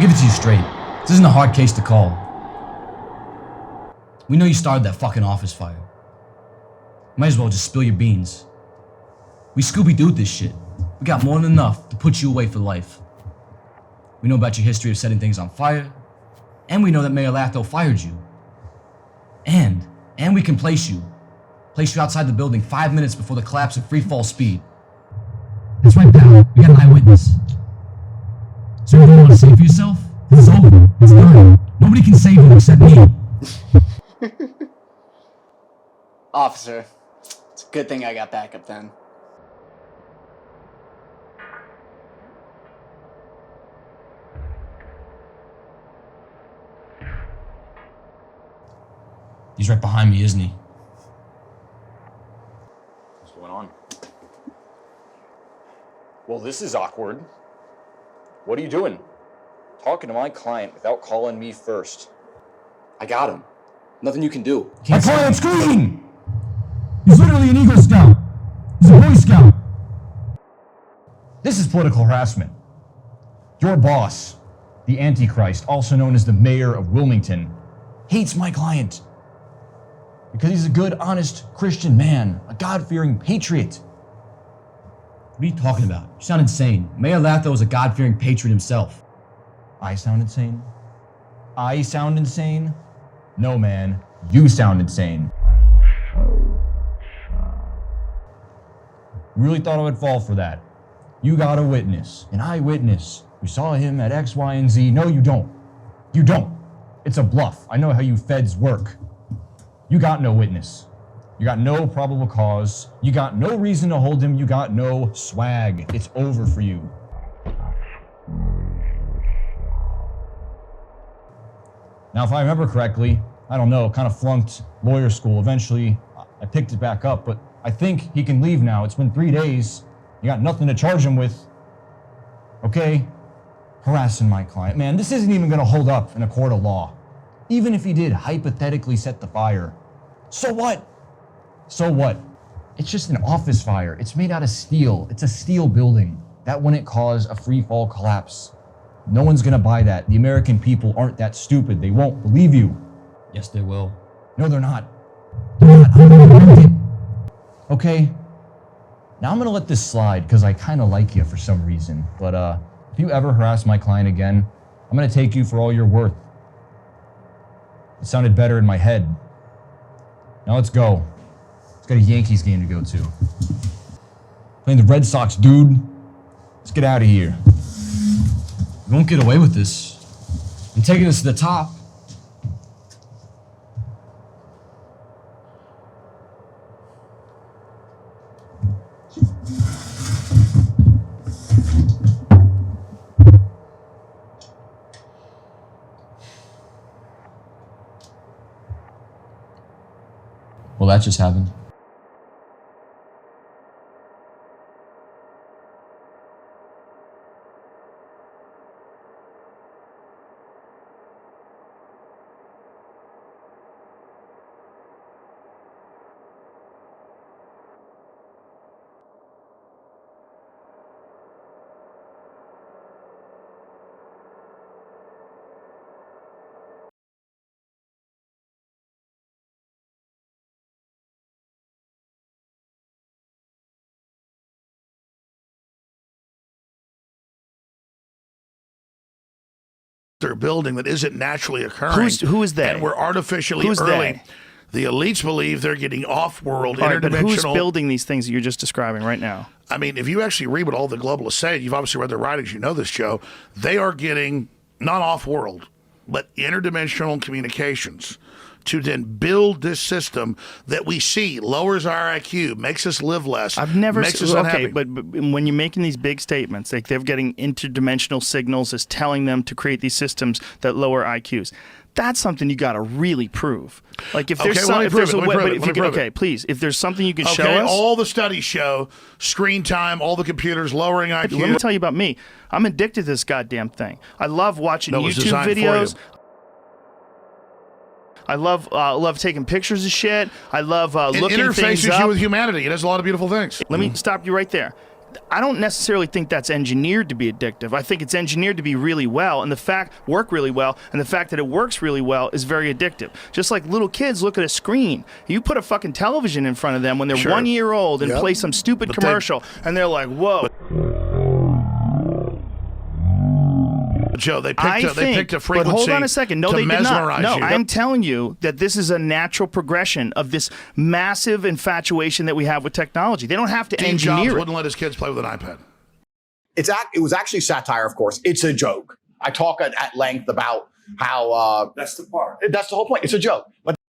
I'll give it to you straight. This isn't a hard case to call. We know you started that fucking office fire. Might as well just spill your beans. We Scooby-Doo'd this shit. We got more than enough to put you away for life. We know about your history of setting things on fire, and we know that Mayor Latho fired you. And we can place you outside the building 5 minutes before the collapse of free fall speed. That's right, pal. We got an eyewitness. So you don't want to say for yourself? It's over. It's done. Nobody can save you except me. Officer, it's a good thing I got backup then. He's right behind me, isn't he? What's going on? Well, this is awkward. What are you doing? Talking to my client without calling me first. I got him. Nothing you can do. My client's green! He's literally an Eagle Scout. He's a Boy Scout. This is political harassment. Your boss, the Antichrist, also known as the mayor of Wilmington, hates my client because he's a good, honest Christian man, a God-fearing patriot. What are you talking about? You sound insane. Mayor Latho is a God-fearing patriot himself. I sound insane? I sound insane? No, man. You sound insane. You really thought I would fall for that? You got a witness, an eyewitness. We saw him at X, Y, and Z. No, you don't. You don't. It's a bluff. I know how you feds work. You got no witness. You got no probable cause. You got no reason to hold him. You got no swag. It's over for you. Now, if I remember correctly, I don't know, kind of flunked lawyer school. Eventually, I picked it back up, but I think he can leave now. It's been 3 days. You got nothing to charge him with. Okay? Harassing my client. Man, this isn't even gonna hold up in a court of law. Even if he did hypothetically set the fire. So what? So what? It's just an office fire. It's made out of steel. It's a steel building. That wouldn't cause a free fall collapse. No one's gonna buy that. The American people aren't that stupid. They won't believe you. Yes, they will. No, they're not. They're not. I'm gonna prove it. Okay? Now I'm gonna let this slide because I kind of like you for some reason. But if you ever harass my client again, I'm gonna take you for all you're worth. It sounded better in my head. Now let's go. Let's got a Yankees game to go to. Playing the Red Sox, dude. Let's get out of here. You won't get away with this. I'm taking us to the top. Well, that just happened. They're building that isn't naturally occurring. Who is they? And we're artificially Who's early. they? The elites believe they're getting off-world, All right, but who's interdimensional. building these things that you're just describing right now? I mean, if you actually read what all the globalists say, you've obviously read their writings, you know this, Joe, they are getting not off-world, but interdimensional communications to then build this system that we see lowers our IQ, makes us live less, I've never makes us seen. unhappy. Okay, but when you're making these big statements, like they're getting interdimensional signals is telling them to create these systems that lower IQs. That's something you got to really prove. Like if there's Okay, if there's a way, but if you can, prove it. okay, please, if there's something you can show Okay, us. all the studies show screen time, all the computers lowering IQ. Let me tell you about me. I'm addicted to this goddamn thing. I love watching That was YouTube designed for videos. you. I love taking pictures of shit. I love It looking things interfaces up. you with humanity. It has a lot of beautiful things. Let me stop you right there. I don't necessarily think that's engineered to be addictive. I think it's engineered to be really well, and work really well, and the fact that it works really well is very addictive. Just like little kids look at a screen. You put a fucking television in front of them when they're 1 year old and play some stupid commercial, and they're like, whoa. Joe, they picked a frequency. But hold on a second. No, they did not. No, you. I'm telling you that this is a natural progression of this massive infatuation that we have with technology. They don't have to Steve engineer Jobs it. wouldn't let his kids play with an iPad. It was actually satire, of course. It's a joke. I talk at length about how That's the part. that's the whole point. It's a joke. But